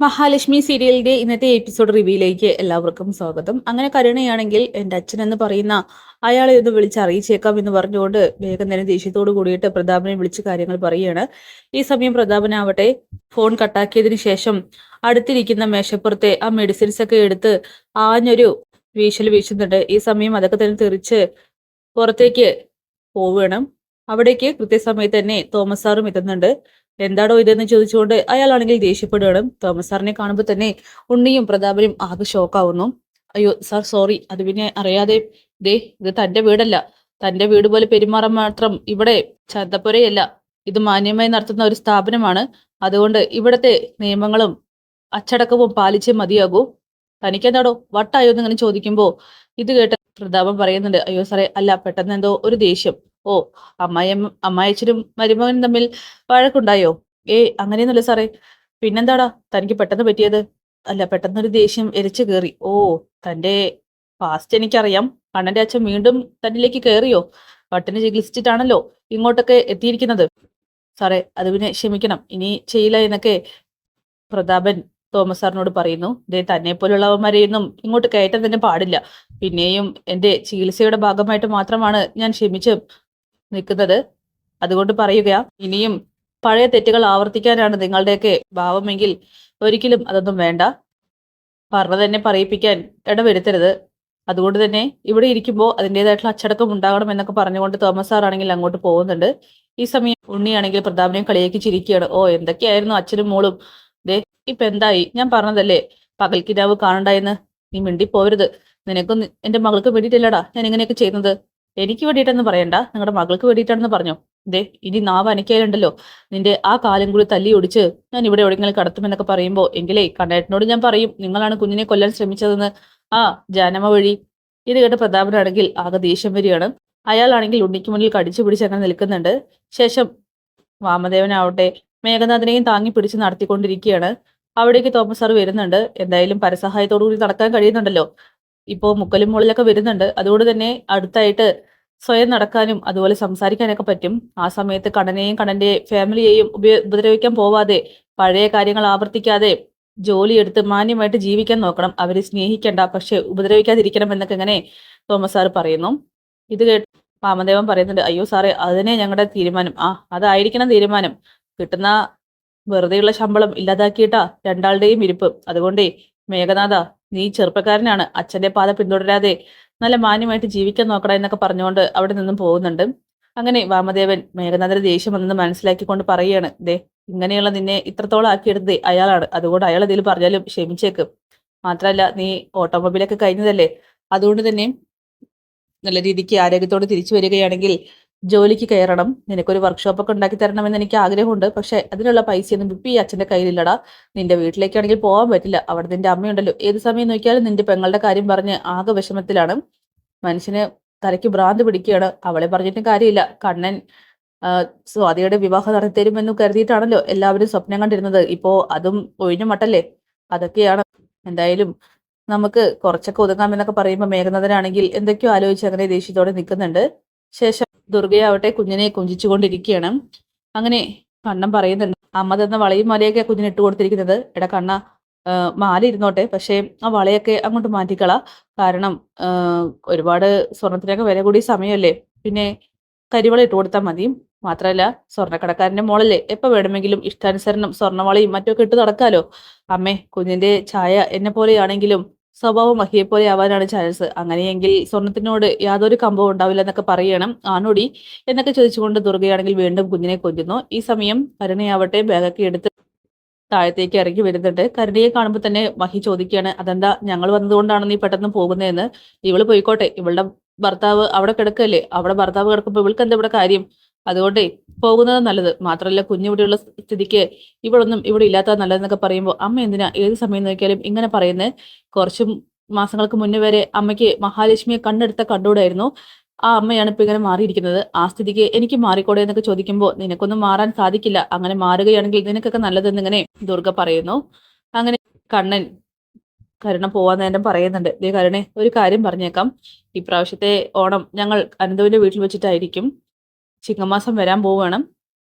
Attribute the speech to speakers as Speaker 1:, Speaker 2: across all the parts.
Speaker 1: മഹാലക്ഷ്മി സീരിയലിന്റെ ഇന്നത്തെ എപ്പിസോഡ് റിവ്യൂയിലേക്ക് എല്ലാവർക്കും സ്വാഗതം. അങ്ങനെ കരുണയാണെങ്കിൽ എന്റെ അച്ഛൻ എന്ന് പറയുന്ന അയാളെ ഒന്ന് വിളിച്ചറിയിച്ചേക്കാം എന്ന് പറഞ്ഞുകൊണ്ട് വേഗം തന്നെ ദേഷ്യത്തോട് കൂടിയിട്ട് പ്രതാപനെ വിളിച്ച് കാര്യങ്ങൾ പറയുകയാണ്. ഈ സമയം പ്രതാപനാവട്ടെ ഫോൺ കട്ടാക്കിയതിനു ശേഷം അടുത്തിരിക്കുന്ന മേശപ്പുറത്തെ ആ മെഡിസിൻസ് ഒക്കെ എടുത്ത് ആഞ്ഞൊരു വീശൽ വീശുന്നുണ്ട്. ഈ സമയം അതൊക്കെ തന്നെ തെറിച്ച് പുറത്തേക്ക് പോവുകയാണ്. അവിടേക്ക് കൃത്യസമയത്ത് തന്നെ തോമസ് സാറും എത്തുന്നുണ്ട്. എന്താടോ ഇതെന്ന് ചോദിച്ചുകൊണ്ട് അയാളാണെങ്കിൽ ദേഷ്യപ്പെടുകയാണ്. തോമസ് സാറിനെ കാണുമ്പോൾ തന്നെ ഉണ്ണിയും പ്രതാപനും ആകെ ഷോക്കാവുന്നു. അയ്യോ സാർ സോറി, അത് പിന്നെ അറിയാതെ, ദേ ഇത് തന്റെ വീടല്ല, തന്റെ വീട് പോലെ പെരുമാറാൻ മാത്രം ഇവിടെ ചന്തപ്പുരയല്ല, ഇത് മാന്യമായി നടത്തുന്ന ഒരു സ്ഥാപനമാണ്. അതുകൊണ്ട് ഇവിടത്തെ നിയമങ്ങളും അച്ചടക്കവും പാലിച്ചേ മതിയാകൂ. തനിക്കെന്താടോ വട്ടായോ എന്നിങ്ങനെ ചോദിക്കുമ്പോ ഇത് കേട്ട് പ്രതാപം പറയുന്നുണ്ട്, അയ്യോ സാറേ അല്ല, പെട്ടെന്ന് എന്തോ ഒരു ദേഷ്യം. ഓ, അമ്മായച്ചനും മരുമകനും തമ്മിൽ വഴക്കുണ്ടായോ? അങ്ങനെയൊന്നുമില്ല സാറേ. പിന്നെന്താടാ തനിക്ക് പെട്ടെന്ന് പറ്റിയത്? അല്ല, പെട്ടെന്നൊരു ദേഷ്യം എരിച്ചു കയറി. ഓ, തന്റെ പാസ്റ്റ് എനിക്കറിയാം. കണ്ണന്റെ അച്ഛൻ വീണ്ടും തന്നിലേക്ക് കയറിയോ? പട്ടിണി ചികിത്സിച്ചിട്ടാണല്ലോ ഇങ്ങോട്ടൊക്കെ എത്തിയിരിക്കുന്നത്. സാറേ അത് പിന്നെ ക്ഷമിക്കണം, ഇനി ചെയ്യില്ല എന്നൊക്കെ പ്രതാപൻ തോമസ് സാറിനോട് പറയുന്നു. ദേ തന്നെ പോലുള്ളവന്മാരെയൊന്നും ഇങ്ങോട്ട് കയറ്റാൻ തന്നെ പാടില്ല. പിന്നെയും എന്റെ ചികിത്സയുടെ ഭാഗമായിട്ട് മാത്രമാണ് ഞാൻ ക്ഷമിച്ച് നിൽക്കുന്നത്. അതുകൊണ്ട് പറയുകയാ, ഇനിയും പഴയ തെറ്റുകൾ ആവർത്തിക്കാനാണ് നിങ്ങളുടെയൊക്കെ ഭാവമെങ്കിൽ ഒരിക്കലും അതൊന്നും വേണ്ട. പറഞ്ഞത് തന്നെ പറയിപ്പിക്കാൻ ഇടവരുത്തരുത്. അതുകൊണ്ട് തന്നെ ഇവിടെ ഇരിക്കുമ്പോൾ അതിൻ്റെതായിട്ടുള്ള അച്ചടക്കം ഉണ്ടാകണം എന്നൊക്കെ പറഞ്ഞുകൊണ്ട് തോമസ് സാർ ആണെങ്കിൽ അങ്ങോട്ട് പോകുന്നുണ്ട്. ഈ സമയം ഉണ്ണിയാണെങ്കിൽ പ്രതാപനെ കളിയാക്കി ചിരിക്കുകയാണ്. ഓ, എന്തൊക്കെയായിരുന്നു അച്ഛനും മോളും. ദേ ഇപ്പൊ എന്തായി? ഞാൻ പറഞ്ഞതല്ലേ പകൽക്കിനാവ് കാണണ്ടായെന്ന്. നീ മിണ്ടി പോരുത്. നിനക്കും എന്റെ മകൾക്ക് വേണ്ടിയിട്ടല്ലടാ ഞാൻ ഇങ്ങനെയൊക്കെ ചെയ്യുന്നത്. എനിക്ക് വേണ്ടിയിട്ടെന്ന് പറയണ്ട, നിങ്ങളുടെ മകൾക്ക് വേണ്ടിയിട്ടാണെന്ന് പറഞ്ഞോ. ദേ ഇനി നാവ് അനക്കാനുണ്ടല്ലോ, നിന്റെ ആ കാലം കൂടി തല്ലി ഒടിച്ച് ഞാൻ ഇവിടെ എവിടെയെങ്കിലും കടത്തുമെന്നൊക്കെ പറയുമ്പോ എങ്കിലേ കണ്ണേട്ടനോട് ഞാൻ പറയും നിങ്ങളാണ് കുഞ്ഞിനെ കൊല്ലാൻ ശ്രമിച്ചതെന്ന്. ആ ജാനമ്മ വഴി. ഇത് കേട്ട പ്രതാപനാണെങ്കിൽ ആകെ ദേഷ്യം വരികയാണ്. അയാളാണെങ്കിൽ ഉണ്ണിക്ക് മുന്നിൽ കടിച്ചു പിടിച്ച് അങ്ങനെ നിൽക്കുന്നുണ്ട്. ശേഷം വാമദേവനാവട്ടെ മേഘനാഥനെയും താങ്ങി പിടിച്ച് നടത്തിക്കൊണ്ടിരിക്കുകയാണ്. അവിടേക്ക് തോമസ് സാർ വരുന്നുണ്ട്. എന്തായാലും പരസഹായത്തോടു കൂടി നടക്കാൻ കഴിയുന്നുണ്ടല്ലോ. ഇപ്പോ മുക്കലും മുകളിലൊക്കെ വരുന്നുണ്ട്. അതുകൊണ്ട് തന്നെ അടുത്തായിട്ട് സ്വയം നടക്കാനും അതുപോലെ സംസാരിക്കാനൊക്കെ പറ്റും. ആ സമയത്ത് കണ്ണനെയും കണ്ണന്റെ ഫാമിലിയെയും ഉപദ്രവിക്കാൻ പോവാതെ പഴയ കാര്യങ്ങൾ ആവർത്തിക്കാതെ ജോലിയെടുത്ത് മാന്യമായിട്ട് ജീവിക്കാൻ നോക്കണം. അവരെ സ്നേഹിക്കണ്ട, പക്ഷെ ഉപദ്രവിക്കാതിരിക്കണം എന്നൊക്കെ ഇങ്ങനെ തോമസ് സാർ പറയുന്നു. ഇത് കേട്ട് വാമദേവൻ പറയുന്നുണ്ട്, അയ്യോ സാറേ അതിനെ ഞങ്ങളുടെ തീരുമാനം. അതായിരിക്കണം തീരുമാനം. കിട്ടുന്ന വെറുതെയുള്ള ശമ്പളം ഇല്ലാതാക്കിയിട്ടാ രണ്ടാളുടെയും ഇരിപ്പ്. അതുകൊണ്ടേ മേഘനാഥ, നീ ചെറുപ്പക്കാരനാണ്, അച്ഛന്റെ പാത പിന്തുടരാതെ നല്ല മാന്യമായിട്ട് ജീവിക്കാൻ നോക്കടാ എന്നൊക്കെ പറഞ്ഞുകൊണ്ട് അവിടെ നിന്നും പോകുന്നുണ്ട്. അങ്ങനെ വാമദേവൻ മേഘനാഥന്റെ ദേഷ്യം വന്നെന്ന് മനസ്സിലാക്കിക്കൊണ്ട് പറയുകയാണ്, ദേ ഇങ്ങനെയുള്ള നിന്നെ ഇത്രത്തോളം ആക്കിയെടുത്തത് അയാളാണ്. അതുകൊണ്ട് അയാൾ ഇതിൽ പറഞ്ഞാലും ക്ഷമിച്ചേക്ക്. മാത്രല്ല നീ ഓട്ടോമൊബൈലൊക്കെ കഴിഞ്ഞതല്ലേ, അതുകൊണ്ട് തന്നെ നല്ല രീതിക്ക് ആരോഗ്യത്തോടെ തിരിച്ചു വരികയാണെങ്കിൽ ജോലിക്ക് കയറണം. നിനക്കൊരു വർക്ക്ഷോപ്പൊക്കെ ഉണ്ടാക്കി തരണമെന്ന് എനിക്ക് ആഗ്രഹമുണ്ട്. പക്ഷെ അതിനുള്ള പൈസയൊന്നും ഇപ്പൊ ഈ അച്ഛന്റെ കയ്യിലില്ലടാ. നിന്റെ വീട്ടിലേക്കാണെങ്കിൽ പോകാൻ പറ്റില്ല. അവിടെ നിന്റെ അമ്മയുണ്ടല്ലോ, ഏത് സമയം നോക്കിയാലും നിന്റെ പെങ്ങളുടെ കാര്യം പറഞ്ഞ് ആകെ വിഷമത്തിലാണ്. മനുഷ്യന് തലയ്ക്ക് ഭ്രാന്ത് പിടിക്കുകയാണ്. അവളെ പറഞ്ഞിട്ടും കാര്യമില്ല. കണ്ണൻ സ്വാതിയുടെ വിവാഹം നടത്തിത്തരുമെന്ന് കരുതിയിട്ടാണല്ലോ എല്ലാവരും സ്വപ്നം കണ്ടിരുന്നത്. ഇപ്പോ അതും ഒഴിഞ്ഞു മട്ടല്ലേ. അതൊക്കെയാണ്. എന്തായാലും നമുക്ക് കുറച്ചൊക്കെ ഒതുങ്ങാമെന്നൊക്കെ പറയുമ്പോൾ മേഘനാഥനാണെങ്കിൽ എന്തൊക്കെയോ ആലോചിച്ച് അങ്ങനെ ദേഷ്യത്തോടെ നിൽക്കുന്നുണ്ട്. ശേഷം ദുർഗയാവട്ടെ കുഞ്ഞിനെ കൊഞ്ചിച്ചുകൊണ്ടിരിക്കുകയാണ്. അങ്ങനെ കണ്ണൻ പറയുന്നുണ്ട്, അമ്മ തന്ന വളയും മാലയൊക്കെ കുഞ്ഞിന് ഇട്ട് കൊടുത്തിരിക്കുന്നത്. എടാ കണ്ണ, മാല ഇരുന്നോട്ടെ, പക്ഷേ ആ വളയൊക്കെ അങ്ങോട്ട് മാറ്റിക്കള. കാരണം ഒരുപാട് സ്വർണത്തിനൊക്കെ വില കൂടിയ സമയമല്ലേ. പിന്നെ കരിവള ഇട്ട് കൊടുത്താൽ മതി. മാത്രമല്ല സ്വർണ്ണക്കടക്കാരന്റെ മോളല്ലേ, എപ്പോ വേണമെങ്കിലും ഇഷ്ടാനുസരണം സ്വർണ്ണവളയും മറ്റൊക്കെ ഇട്ട് നടക്കാലോ. അമ്മേ, കുഞ്ഞിന്റെ ഛായ എന്നെ പോലെയാണെങ്കിലും സ്വഭാവം മഹിയെ പോലെ ആവാനാണ് ചാൻസ്. അങ്ങനെയെങ്കിൽ സ്വർണത്തിനോട് യാതൊരു കമ്പവും ഉണ്ടാവില്ല എന്നൊക്കെ പറയണം. ആണോടി എന്നൊക്കെ ചോദിച്ചുകൊണ്ട് ദുർഗയാണെങ്കിൽ വീണ്ടും കുഞ്ഞിനെ കൊല്ലുന്നു. ഈ സമയം കരുണയാവട്ടെ ബാഗൊക്കെ എടുത്ത് താഴത്തേക്ക് ഇറങ്ങി വരുന്നുണ്ട്. കരുണയെ കാണുമ്പോൾ തന്നെ മഹി ചോദിക്കുകയാണ്, അതെന്താ ഞങ്ങൾ വന്നതുകൊണ്ടാണ് നീ പെട്ടെന്ന് പോകുന്നതെന്ന്. ഇവള് പോയിക്കോട്ടെ, ഇവളുടെ ഭർത്താവ് അവിടെ കിടക്കല്ലേ, അവിടെ ഭർത്താവ് കിടക്കുമ്പോൾ ഇവൾക്ക് എന്താ ഇവിടെ കാര്യം. അതുകൊണ്ടേ പോകുന്നത് നല്ലത്. മാത്രമല്ല കുഞ്ഞിവിടെയുള്ള സ്ഥിതിക്ക് ഇവളൊന്നും ഇവിടെ ഇല്ലാത്ത നല്ലതെന്നൊക്കെ പറയുമ്പോൾ അമ്മ എന്തിനാ ഏത് സമയം നോക്കിയാലും ഇങ്ങനെ പറയുന്നത്. കുറച്ചും മാസങ്ങൾക്ക് മുന്നേ വരെ അമ്മയ്ക്ക് മഹാലക്ഷ്മിയെ കണ്ണെടുത്ത കണ്ടുകൂടായിരുന്നു. ആ അമ്മയാണ് ഇപ്പൊ ഇങ്ങനെ മാറിയിരിക്കുന്നത്. ആ സ്ഥിതിക്ക് എനിക്ക് മാറിക്കൂടെ എന്നൊക്കെ ചോദിക്കുമ്പോൾ നിനക്കൊന്നും മാറാൻ സാധിക്കില്ല. അങ്ങനെ മാറുകയാണെങ്കിൽ നിനക്കൊക്കെ നല്ലതെന്ന് ഇങ്ങനെ ദുർഗ പറയുന്നു. അങ്ങനെ കണ്ണൻ കരുണ പോവാൻ നേരം പറയുന്നുണ്ട്, ദേ കരുണെ ഒരു കാര്യം പറഞ്ഞേക്കാം. ഇപ്രാവശ്യത്തെ ഓണം ഞങ്ങൾ അനന്തുവിന്റെ വീട്ടിൽ വെച്ചിട്ടായിരിക്കും. ചിങ്ങമാസം വരാൻ പോവുകയാണ്.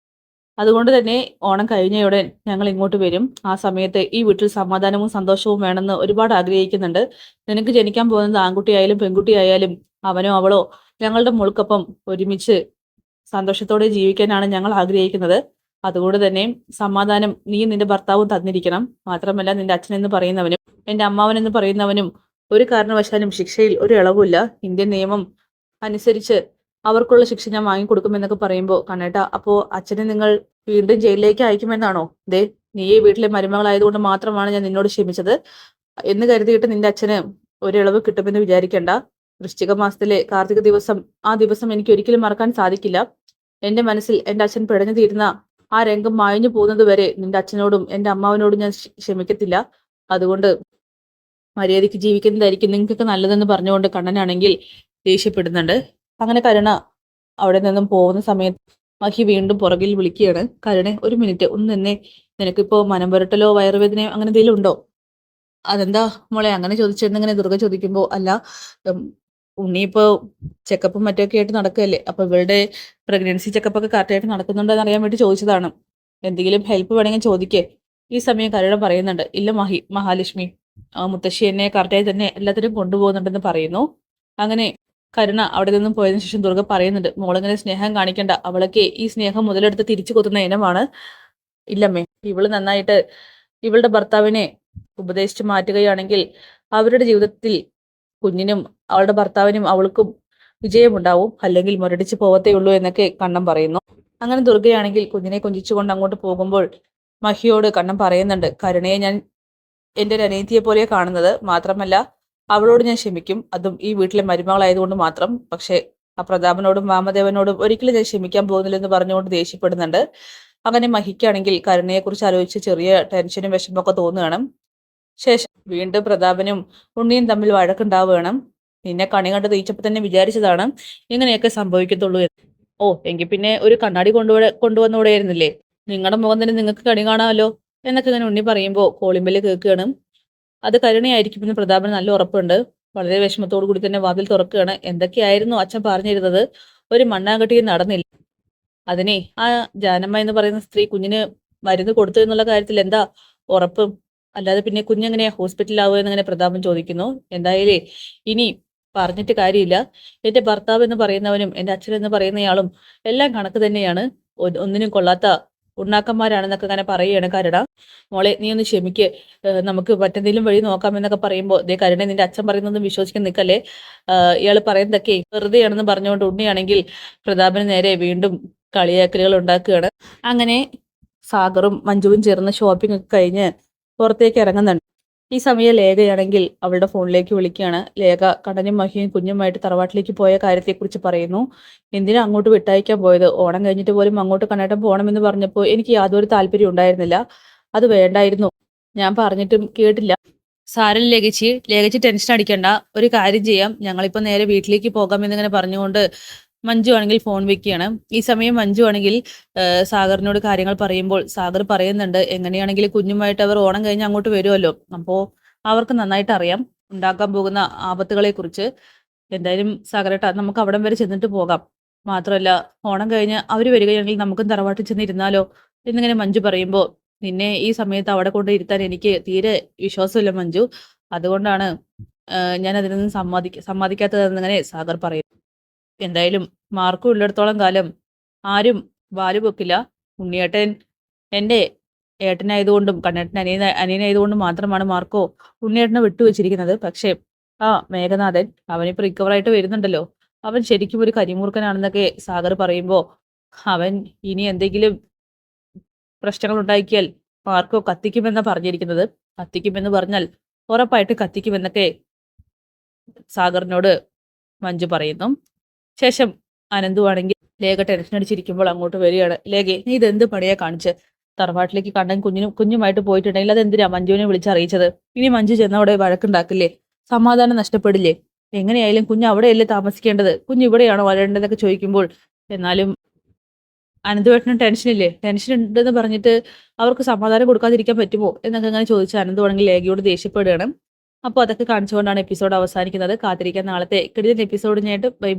Speaker 1: അതുകൊണ്ട് തന്നെ ഓണം കഴിഞ്ഞയുടൻ ഞങ്ങൾ ഇങ്ങോട്ട് വരും. ആ സമയത്ത് ഈ വീട്ടിൽ സമാധാനവും സന്തോഷവും വേണമെന്ന് ഒരുപാട് ആഗ്രഹിക്കുന്നുണ്ട്. നിനക്ക് ജനിക്കാൻ പോകുന്നത് ആൺകുട്ടിയായാലും പെൺകുട്ടിയായാലും അവനോ അവളോ ഞങ്ങളുടെ മോൾക്കൊപ്പം ഒരുമിച്ച് സന്തോഷത്തോടെ ജീവിക്കാനാണ് ഞങ്ങൾ ആഗ്രഹിക്കുന്നത്. അതുകൊണ്ട് തന്നെ സമാധാനം നീയും നിന്റെ ഭർത്താവും തന്നിരിക്കണം. മാത്രമല്ല നിന്റെ അച്ഛനെന്ന് പറയുന്നവനും എന്റെ അമ്മാവനെന്ന് പറയുന്നവനും ഒരു കാരണവശാലും ശിക്ഷയിൽ ഒരു ഇളവുമില്ല. ഇന്ത്യൻ നിയമം അനുസരിച്ച് അവർക്കുള്ള ശിക്ഷ ഞാൻ വാങ്ങിക്കൊടുക്കുമെന്നൊക്കെ പറയുമ്പോൾ കണ്ണേട്ടാ, അപ്പോ അച്ഛനെ നിങ്ങൾ വീണ്ടും ജയിലിലേക്ക് അയക്കുമെന്നാണോ? ദേ, നീ ഈ വീട്ടിലെ മരുമകളായതുകൊണ്ട് മാത്രമാണ് ഞാൻ നിന്നോട് ക്ഷമിച്ചത് എന്ന് കരുതിയിട്ട് നിന്റെ അച്ഛന് ഒരിളവ് കിട്ടുമെന്ന് വിചാരിക്കേണ്ട. വൃശ്ചിക മാസത്തിലെ കാർത്തിക ദിവസം, ആ ദിവസം എനിക്ക് ഒരിക്കലും മറക്കാൻ സാധിക്കില്ല. എന്റെ മനസ്സിൽ എന്റെ അച്ഛൻ പിടഞ്ഞു തീരുന്ന ആ രംഗം മായഞ്ഞു പോകുന്നത് വരെ നിന്റെ അച്ഛനോടും എന്റെ അമ്മാവനോടും ഞാൻ ക്ഷമിക്കത്തില്ല. അതുകൊണ്ട് മര്യാദയ്ക്ക് ജീവിക്കുന്നതായിരിക്കും നിങ്ങൾക്കൊക്കെ നല്ലതെന്ന് പറഞ്ഞുകൊണ്ട് കണ്ണനാണെങ്കിൽ ദേഷ്യപ്പെടുന്നുണ്ട്. അങ്ങനെ കരുണ അവിടെ നിന്നും പോകുന്ന സമയത്ത് മഹി വീണ്ടും പുറകിൽ വിളിക്കുകയാണ്. കരുണെ, ഒരു മിനിറ്റ് ഒന്ന് നിന്നെ, നിനക്കിപ്പോ മനം പുരട്ടലോ വയറുവേദനയോ അങ്ങനെ എന്തെങ്കിലും ഉണ്ടോ? അതെന്താ മോളെ അങ്ങനെ ചോദിച്ചെന്നിങ്ങനെ ദുർഗ ചോദിക്കുമ്പോ, അല്ല ഉണ്ണി ഇപ്പോ ചെക്കപ്പും മറ്റൊക്കെ ആയിട്ട് നടക്കുകയല്ലേ, അപ്പൊ ഇവളുടെ പ്രഗ്നൻസി ചെക്കപ്പ് ഒക്കെ കറക്റ്റ് ആയിട്ട് നടക്കുന്നുണ്ടോ എന്ന് അറിയാൻ വേണ്ടി ചോദിച്ചതാണ്. എന്തെങ്കിലും ഹെൽപ്പ് വേണമെങ്കിൽ ചോദിക്കേ. ഈ സമയം കരുണ പറയുന്നുണ്ട്, ഇല്ല മഹാലക്ഷ്മി, മുത്തശ്ശി എന്നെ കറക്റ്റായി തന്നെ എല്ലാത്തിനും കൊണ്ടുപോകുന്നുണ്ടെന്ന് പറയുന്നു. അങ്ങനെ കരുണ അവിടെ നിന്നും പോയതിനു ശേഷം ദുർഗ പറയുന്നുണ്ട്, മോളിങ്ങനെ സ്നേഹം കാണിക്കണ്ട, അവളൊക്കെ ഈ സ്നേഹം മുതലെടുത്ത് തിരിച്ചു കൊത്തുന്ന ഇനമാണ്. ഇല്ലമ്മേ, ഇവള് നന്നായിട്ട് ഇവളുടെ ഭർത്താവിനെ ഉപദേശിച്ച് മാറ്റുകയാണെങ്കിൽ അവരുടെ ജീവിതത്തിൽ കുഞ്ഞിനും അവളുടെ ഭർത്താവിനും അവൾക്കും വിജയമുണ്ടാവും, അല്ലെങ്കിൽ മുരടിച്ച് പോവത്തേ ഉള്ളൂ എന്നൊക്കെ കണ്ണം പറയുന്നു. അങ്ങനെ ദുർഗയാണെങ്കിൽ കുഞ്ഞിനെ കൊഞ്ചിച്ചുകൊണ്ട് അങ്ങോട്ട് പോകുമ്പോൾ മഹിയോട് കണ്ണം പറയുന്നുണ്ട്, കരുണയെ ഞാൻ എൻ്റെ ഒരു അനിയത്തിയെ പോലെ കാണുന്നത്, മാത്രമല്ല അവളോട് ഞാൻ ക്ഷമിക്കും, അതും ഈ വീട്ടിലെ മരുമകളായതുകൊണ്ട് മാത്രം. പക്ഷേ ആ പ്രതാപനോടും വാമദേവനോടും ഒരിക്കലും ഞാൻ ക്ഷമിക്കാൻ പോകുന്നില്ലെന്ന് പറഞ്ഞുകൊണ്ട് ദേഷ്യപ്പെടുന്നുണ്ട്. അങ്ങനെ മഹിക്കാണെങ്കിൽ കരുണയെക്കുറിച്ച് ആലോചിച്ച് ചെറിയ ടെൻഷനും വിഷമമൊക്കെ തോന്നുകയാണ്. ശേഷം വീണ്ടും പ്രതാപനും ഉണ്ണിയും തമ്മിൽ വഴക്കുണ്ടാവുകയാണ്. നിന്നെ കണി കണ്ട് തീച്ചപ്പോ തന്നെ വിചാരിച്ചതാണ് ഇങ്ങനെയൊക്കെ സംഭവിക്കത്തുള്ളൂ എന്ന്. ഓ, എങ്കിൽ പിന്നെ ഒരു കണ്ണാടി കൊണ്ടുവന്നുകൂടെയായിരുന്നില്ലേ? നിങ്ങളുടെ മുഖം തന്നെ നിങ്ങൾക്ക് കണി കാണാമല്ലോ എന്നൊക്കെ ഇങ്ങനെ ഉണ്ണി പറയുമ്പോൾ കോളിമ്പല് കേൾക്കുകയാണ്. അത് കരുണയായിരിക്കുമെന്ന് പ്രതാപന് നല്ല ഉറപ്പുണ്ട്. വളരെ വിഷമത്തോടു കൂടി തന്നെ വാതിൽ തുറക്കുകയാണ്. എന്തൊക്കെയായിരുന്നു അച്ഛൻ പറഞ്ഞിരുന്നത്? ഒരു മണ്ണാങ്കട്ടിയും നടന്നില്ല. അതിനെ ആ ജാനമ്മ എന്ന് പറയുന്ന സ്ത്രീ കുഞ്ഞിന് മരുന്ന് കൊടുത്തു എന്നുള്ള കാര്യത്തിൽ എന്താ ഉറപ്പ്? അല്ലാതെ പിന്നെ കുഞ്ഞെങ്ങനെയാ ഹോസ്പിറ്റലിലാവുക എന്നിങ്ങനെ പ്രതാപൻ ചോദിക്കുന്നു. എന്തായാലേ ഇനി പറഞ്ഞിട്ട് കാര്യമില്ല. എന്റെ ഭർത്താവ് എന്ന് പറയുന്നവനും എന്റെ അച്ഛൻ എന്ന് പറയുന്നയാളും എല്ലാം കണക്ക് തന്നെയാണ്. ഒന്നിനും കൊള്ളാത്ത ഉണ്ണാക്കന്മാരാണെന്നൊക്കെ അങ്ങനെ പറയുകയാണ് കരുണ. മോളെ, നീ ഒന്ന് ക്ഷമിക്ക്, നമുക്ക് മറ്റെന്തെങ്കിലും വഴി നോക്കാം എന്നൊക്കെ പറയുമ്പോൾ ദേ കരുണ, നിന്റെ അച്ഛൻ പറയുന്നതൊന്നും വിശ്വസിക്കാൻ നിൽക്കല്ലേ. ഇയാള് പറയുന്നതൊക്കെ വെറുതെയാണെന്ന് പറഞ്ഞുകൊണ്ട് ഉണ്ണിയാണെങ്കിൽ പ്രതാപന് നേരെ വീണ്ടും കളിയാക്കലുകൾ ഉണ്ടാക്കുകയാണ്. അങ്ങനെ സാഗറും മഞ്ജുവും ചേർന്ന് ഷോപ്പിംഗ് ഒക്കെ കഴിഞ്ഞ് പുറത്തേക്ക് ഇറങ്ങുന്നുണ്ട്. ഈ സമയം ലേഖയാണെങ്കിൽ അവളുടെ ഫോണിലേക്ക് വിളിക്കുകയാണ്. ലേഖ കടനും മഹിയും കുഞ്ഞുമായിട്ട് തറവാട്ടിലേക്ക് പോയ കാര്യത്തെക്കുറിച്ച് പറയുന്നു. എന്തിനാ അങ്ങോട്ട് വിട്ടയക്കാൻ പോയത്? ഓണം കഴിഞ്ഞിട്ട് പോലും അങ്ങോട്ട് കണ്ണേട്ടൻ പോകണമെന്ന് പറഞ്ഞപ്പോൾ എനിക്ക് യാതൊരു താല്പര്യം ഉണ്ടായിരുന്നില്ല. അത് വേണ്ടായിരുന്നു, ഞാൻ പറഞ്ഞിട്ടും കേട്ടില്ല. സാരല്ല ലേഖച്ചി ടെൻഷൻ അടിക്കണ്ട, ഒരു കാര്യം ചെയ്യാം, ഞങ്ങളിപ്പോ നേരെ വീട്ടിലേക്ക് പോകാം എന്നിങ്ങനെ പറഞ്ഞുകൊണ്ട് മഞ്ജു ആണെങ്കിൽ ഫോൺ വെക്കുകയാണ്. ഈ സമയം മഞ്ജു ആണെങ്കിൽ സാഗറിനോട് കാര്യങ്ങൾ പറയുമ്പോൾ സാഗർ പറയുന്നുണ്ട്, എങ്ങനെയാണെങ്കിൽ കുഞ്ഞുമായിട്ട് അവർ ഓണം കഴിഞ്ഞ് അങ്ങോട്ട് വരുമല്ലോ, അപ്പോൾ അവർക്ക് നന്നായിട്ട് അറിയാം ഉണ്ടാക്കാൻ പോകുന്ന ആപത്തുകളെ കുറിച്ച്. എന്തായാലും സാഗരേട്ടാ, നമുക്ക് അവിടം വരെ ചെന്നിട്ട് പോകാം. മാത്രമല്ല ഓണം കഴിഞ്ഞ് അവർ വരികയാണെങ്കിൽ നമുക്കും തറവാട്ടിൽ ചെന്നിരുന്നാലോ എന്നിങ്ങനെ മഞ്ജു പറയുമ്പോൾ, നിന്നെ ഈ സമയത്ത് അവിടെ കൊണ്ട് ഇരുത്താൻ എനിക്ക് തീരെ വിശ്വാസമില്ല മഞ്ജു, അതുകൊണ്ടാണ് ഞാൻ അതിനൊന്നും സമ്മതിക്കാത്തതെന്നിങ്ങനെ സാഗർ പറയും. എന്തായാലും മാർക്കും ഉള്ളിടത്തോളം കാലം ആരും വാല് പൊക്കില്ല. ഉണ്ണിയേട്ടൻ എൻ്റെ ഏട്ടനായതുകൊണ്ടും കണ്ണേട്ടൻ അനിയനായതുകൊണ്ടും മാത്രമാണ് മാർക്കോ ഉണ്ണിയേട്ടനെ വിട്ടുവെച്ചിരിക്കുന്നത്. പക്ഷേ ആ മേഘനാഥൻ, അവനിപ്പോൾ റിക്കവറായിട്ട് വരുന്നുണ്ടല്ലോ, അവൻ ശരിക്കും ഒരു കരിമൂർഖനാണെന്നൊക്കെ സാഗർ പറയുമ്പോൾ, അവൻ ഇനി എന്തെങ്കിലും പ്രശ്നങ്ങൾ ഉണ്ടാക്കിയാൽ മാർക്കോ കത്തിക്കുമെന്നാണ് പറഞ്ഞിരിക്കുന്നത്. കത്തിക്കുമെന്ന് പറഞ്ഞാൽ ഉറപ്പായിട്ട് കത്തിക്കുമെന്നൊക്കെ സാഗറിനോട് മഞ്ജു പറയുന്നു. ശേഷം അനന്തു ആണെങ്കിൽ ലേഖ ടെൻഷൻ അടിച്ചിരിക്കുമ്പോൾ അങ്ങോട്ട് വരികയാണ്. ലേഖയെ, നീ ഇതെന്ത് പണിയാ കാണിച്ച്? തറവാട്ടിലേക്ക് കണ്ണൻ കുഞ്ഞുമായിട്ട് പോയിട്ടുണ്ടെങ്കിൽ അതെന്തിനാ മഞ്ജുവിനെ വിളിച്ചറിയിച്ചത്? ഇനി മഞ്ജു ചെന്ന അവിടെ വഴക്കുണ്ടാക്കില്ലേ? സമാധാനം നഷ്ടപ്പെടില്ലേ? എങ്ങനെയായാലും കുഞ്ഞ് അവിടെയല്ലേ താമസിക്കേണ്ടത്, കുഞ്ഞ് ഇവിടെയാണോ വളരേണ്ടതെന്നൊക്കെ ചോദിക്കുമ്പോൾ, എന്നാലും അനന്തുവേട്ടനും ടെൻഷനില്ലേ? ടെൻഷൻ ഉണ്ടെന്ന് പറഞ്ഞിട്ട് അവർക്ക് സമാധാനം കൊടുക്കാതിരിക്കാൻ പറ്റുമോ എന്നൊക്കെ അങ്ങനെ ചോദിച്ച് അനന്തു ആണെങ്കിൽ ലേഖയോട് ദേഷ്യപ്പെടുകയാണ്. അപ്പോൾ അതൊക്കെ കാണിച്ചുകൊണ്ടാണ് എപ്പിസോഡ് അവസാനിക്കുന്നത്. കാത്തിരിക്കാൻ നാളത്തെ കിടിലൻ എപ്പിസോഡിനായിട്ട് ബൈ.